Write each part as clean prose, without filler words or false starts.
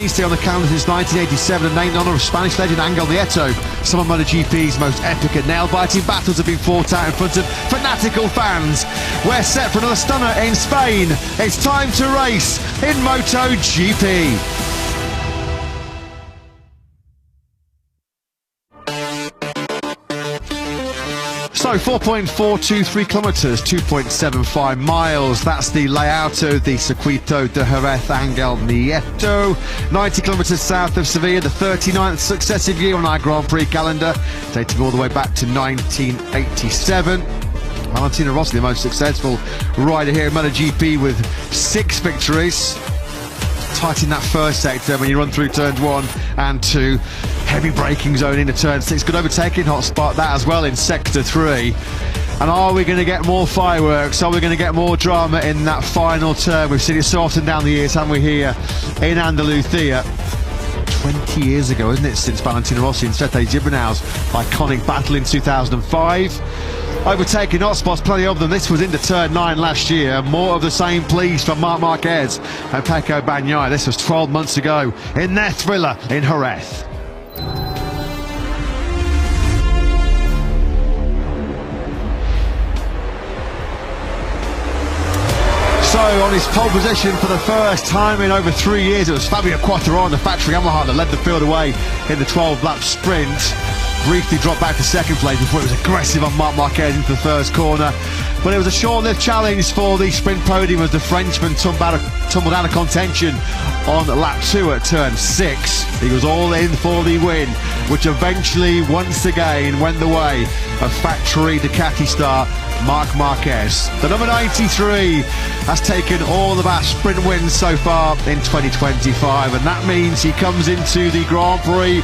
Stay on the calendar since 1987 and named in honour of Spanish legend Angel Nieto. Some of MotoGP's most epic and nail-biting battles have been fought out in front of fanatical fans. We're set for another stunner in Spain. It's time to race in MotoGP. So 4.423 kilometres, 2.75 miles. That's the layout of the Circuito de Jerez Angel Nieto. 90 kilometres south of Sevilla, the 39th successive year on our Grand Prix calendar, dating all the way back to 1987. Valentino Rossi, the most successful rider here in MotoGP with 6 victories. Tight in that first sector when you run through turns 1 and 2. Heavy braking zone into turn 6. Good overtaking hotspot, that as well in sector 3. And are we going to get more fireworks? Are we going to get more drama in that final turn? We've seen it so often down the years, haven't we, here in Andalusia. 20 years ago, isn't it, since Valentino Rossi and Sete Gibernau's iconic battle in 2005. Overtaking hotspots, plenty of them. This was into turn 9 last year. More of the same, please, from Marc Marquez and Pecco Bagnaia. This was 12 months ago in their thriller in Jerez. So on his pole position for the first time in over 3 years, it was Fabio Quartararo on the factory Yamaha that led the field away in the 12-lap sprint. Briefly dropped back to second place before it was aggressive on Marc Marquez into the first corner. But it was a short-lived challenge for the sprint podium as the Frenchman tumbled out of contention on lap 2 at turn 6. He was all in for the win, which eventually once again went the way of factory Ducati star Marc Marquez. The number 93 has taken all of our sprint wins so far in 2025, and that means he comes into the Grand Prix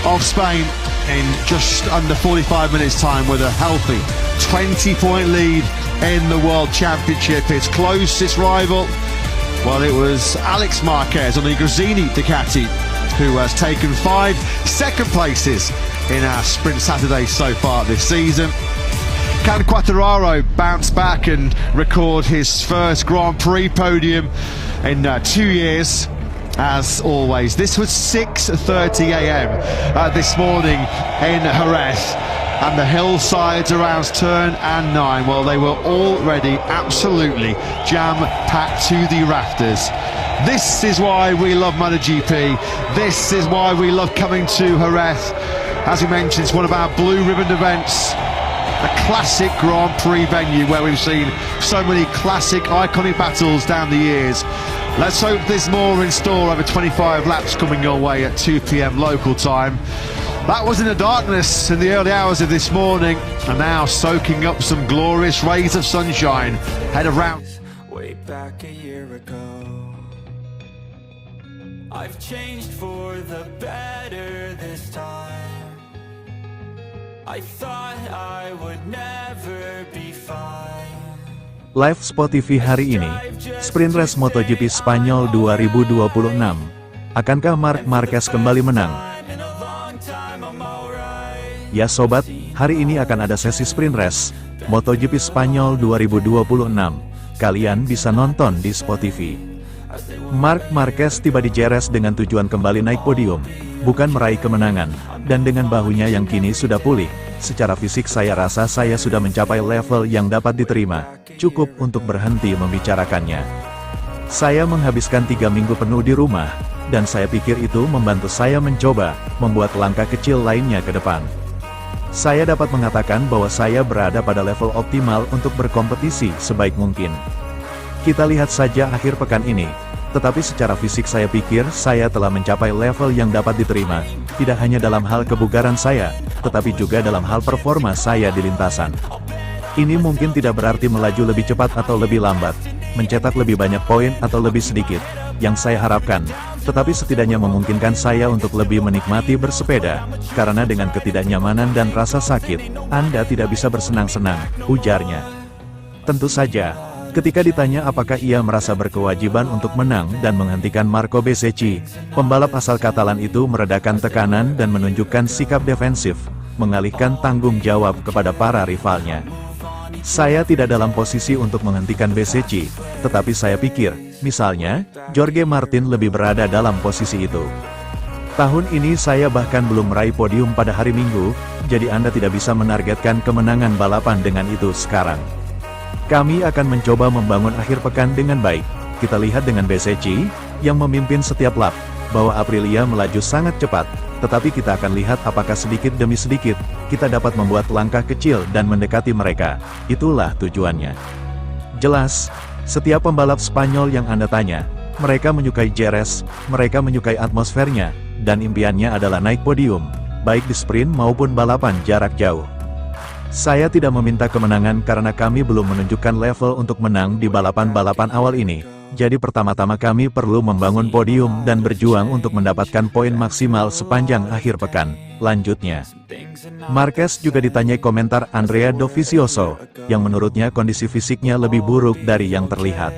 of Spain in just under 45 minutes time with a healthy 20-point lead in the World Championship. His closest rival, well, it was Alex Marquez on the Gresini Ducati, who has taken 5 second places in our Sprint Saturday so far this season. Can Quartararo bounce back and record his first Grand Prix podium in 2 years? As always, this was 6:30 a.m. This morning in Jerez, and the hillsides around turn 9, well, they were already absolutely jam-packed to the rafters. This is why we love MotoGP. This is why we love coming to Jerez. As we mentioned, it's one of our blue ribbon events. A classic Grand Prix venue where we've seen so many classic, iconic battles down the years. Let's hope there's more in store. Over 25 laps coming your way at 2 p.m. local time. That was in the darkness in the early hours of this morning, and now soaking up some glorious rays of sunshine. Head around. Way back a year ago, I've changed for the better this time. I thought I would never be fine. Live Sport TV hari ini, Sprint Race MotoGP Spanyol 2026. Akankah Marc Marquez kembali menang? Ya sobat, hari ini akan ada sesi Sprint Race MotoGP Spanyol 2026. Kalian bisa nonton di Sport TV. Marc Marquez tiba di Jerez dengan tujuan kembali naik podium, bukan meraih kemenangan. Dan dengan bahunya yang kini sudah pulih, secara fisik saya rasa saya sudah mencapai level yang dapat diterima, cukup untuk berhenti membicarakannya. Saya menghabiskan 3 minggu penuh di rumah, dan saya pikir itu membantu saya mencoba membuat langkah kecil lainnya ke depan. Saya dapat mengatakan bahwa saya berada pada level optimal untuk berkompetisi sebaik mungkin. Kita lihat saja akhir pekan ini. Tetapi secara fisik saya pikir saya telah mencapai level yang dapat diterima, tidak hanya dalam hal kebugaran saya, tetapi juga dalam hal performa saya di lintasan. Ini mungkin tidak berarti melaju lebih cepat atau lebih lambat, mencetak lebih banyak poin atau lebih sedikit, yang saya harapkan, tetapi setidaknya memungkinkan saya untuk lebih menikmati bersepeda, karena dengan ketidaknyamanan dan rasa sakit, Anda tidak bisa bersenang-senang, ujarnya. Tentu saja, ketika ditanya apakah ia merasa berkewajiban untuk menang dan menghentikan Marco Bezzecchi, pembalap asal Katalan itu meredakan tekanan dan menunjukkan sikap defensif, mengalihkan tanggung jawab kepada para rivalnya. Saya tidak dalam posisi untuk menghentikan BCC, tetapi saya pikir, misalnya, Jorge Martin lebih berada dalam posisi itu. Tahun ini saya bahkan belum meraih podium pada hari Minggu, jadi Anda tidak bisa menargetkan kemenangan balapan dengan itu sekarang. Kami akan mencoba membangun akhir pekan dengan baik. Kita lihat dengan BCC, yang memimpin setiap lap, bahwa Aprilia melaju sangat cepat, tetapi kita akan lihat apakah sedikit demi sedikit, kita dapat membuat langkah kecil dan mendekati mereka. Itulah tujuannya. Jelas, setiap pembalap Spanyol yang Anda tanya, mereka menyukai Jerez, mereka menyukai atmosfernya, dan impiannya adalah naik podium, baik di sprint maupun balapan jarak jauh. Saya tidak meminta kemenangan karena kami belum menunjukkan level untuk menang di balapan-balapan awal ini, jadi pertama-tama kami perlu membangun podium dan berjuang untuk mendapatkan poin maksimal sepanjang akhir pekan. Lanjutnya, Marquez juga ditanyai komentar Andrea Dovizioso, yang menurutnya kondisi fisiknya lebih buruk dari yang terlihat.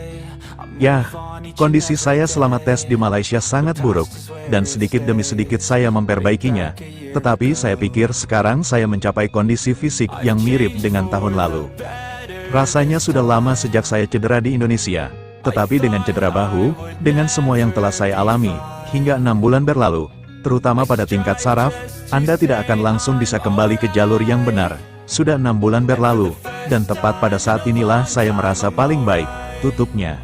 Ya, kondisi saya selama tes di Malaysia sangat buruk, dan sedikit demi sedikit saya memperbaikinya. Tetapi saya pikir sekarang saya mencapai kondisi fisik yang mirip dengan tahun lalu. Rasanya sudah lama sejak saya cedera di Indonesia, tetapi dengan cedera bahu, dengan semua yang telah saya alami, hingga 6 bulan berlalu, terutama pada tingkat saraf, Anda tidak akan langsung bisa kembali ke jalur yang benar. Sudah 6 bulan berlalu, dan tepat pada saat inilah saya merasa paling baik, tutupnya.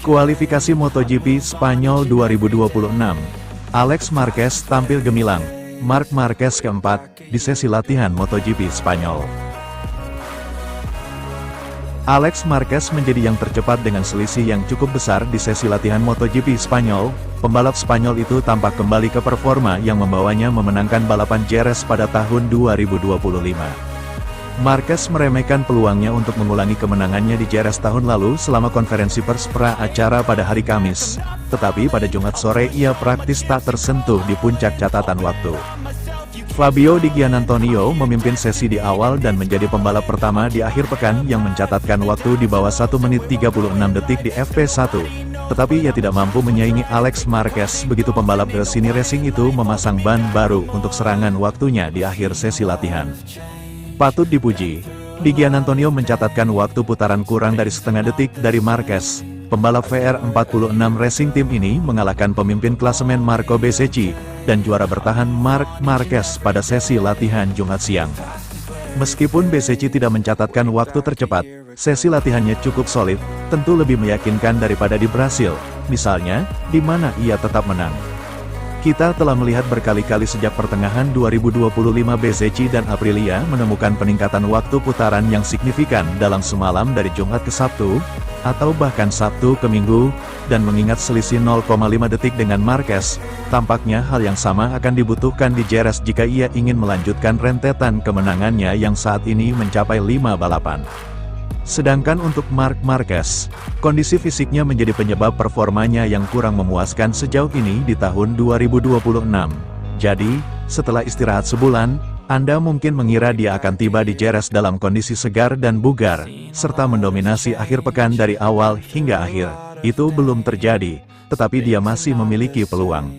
Kualifikasi MotoGP Spanyol 2026. Alex Marquez tampil gemilang, Marc Marquez keempat, di sesi latihan MotoGP Spanyol. Alex Marquez menjadi yang tercepat dengan selisih yang cukup besar di sesi latihan MotoGP Spanyol. Pembalap Spanyol itu tampak kembali ke performa yang membawanya memenangkan balapan Jerez pada tahun 2025. Marquez meremehkan peluangnya untuk mengulangi kemenangannya di Jerez tahun lalu selama konferensi pers pra acara pada hari Kamis. Tetapi pada Jumat sore ia praktis tak tersentuh di puncak catatan waktu. Fabio Di Giannantonio memimpin sesi di awal dan menjadi pembalap pertama di akhir pekan yang mencatatkan waktu di bawah 1 menit 36 detik di FP1. Tetapi ia tidak mampu menyaingi Alex Marquez begitu pembalap Gresini Racing itu memasang ban baru untuk serangan waktunya di akhir sesi latihan. Patut dipuji, Di Giannantonio mencatatkan waktu putaran kurang dari setengah detik dari Marquez. Pembalap VR46 Racing Team ini mengalahkan pemimpin klasemen Marco Bezzecchi dan juara bertahan Marc Marquez pada sesi latihan Jumat siang. Meskipun Bezzecchi tidak mencatatkan waktu tercepat, sesi latihannya cukup solid, tentu lebih meyakinkan daripada di Brasil, misalnya, di mana ia tetap menang. Kita telah melihat berkali-kali sejak pertengahan 2025 Bezzecchi dan Aprilia menemukan peningkatan waktu putaran yang signifikan dalam semalam dari Jumat ke Sabtu, atau bahkan Sabtu ke Minggu, dan mengingat selisih 0,5 detik dengan Marquez, tampaknya hal yang sama akan dibutuhkan di Jerez jika ia ingin melanjutkan rentetan kemenangannya yang saat ini mencapai 5 balapan. Sedangkan untuk Marc Marquez, kondisi fisiknya menjadi penyebab performanya yang kurang memuaskan sejauh ini di tahun 2026. Jadi, setelah istirahat sebulan, Anda mungkin mengira dia akan tiba di Jerez dalam kondisi segar dan bugar, serta mendominasi akhir pekan dari awal hingga akhir. Itu belum terjadi, tetapi dia masih memiliki peluang.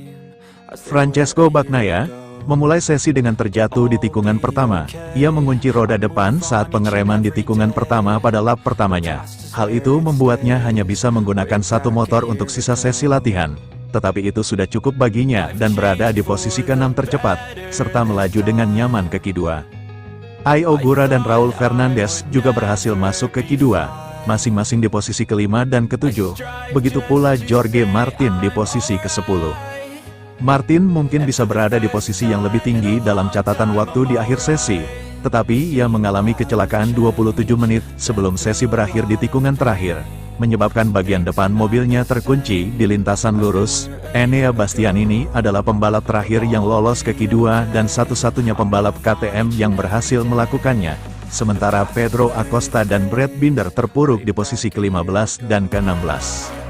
Francesco Bagnaia memulai sesi dengan terjatuh di tikungan pertama. Ia mengunci roda depan saat pengereman di tikungan pertama pada lap pertamanya. Hal itu membuatnya hanya bisa menggunakan satu motor untuk sisa sesi latihan. Tetapi itu sudah cukup baginya dan berada di posisi ke-6 tercepat, serta melaju dengan nyaman ke Q2. Ai Ogura dan Raul Fernandez juga berhasil masuk ke Q2, masing-masing di posisi ke-5 dan ke-7. Begitu pula Jorge Martin di posisi ke-10. Martin mungkin bisa berada di posisi yang lebih tinggi dalam catatan waktu di akhir sesi, tetapi ia mengalami kecelakaan 27 menit sebelum sesi berakhir di tikungan terakhir, menyebabkan bagian depan mobilnya terkunci di lintasan lurus. Enea Bastianini adalah pembalap terakhir yang lolos ke Q2 dan satu-satunya pembalap KTM yang berhasil melakukannya, sementara Pedro Acosta dan Brad Binder terpuruk di posisi ke-15 dan ke-16.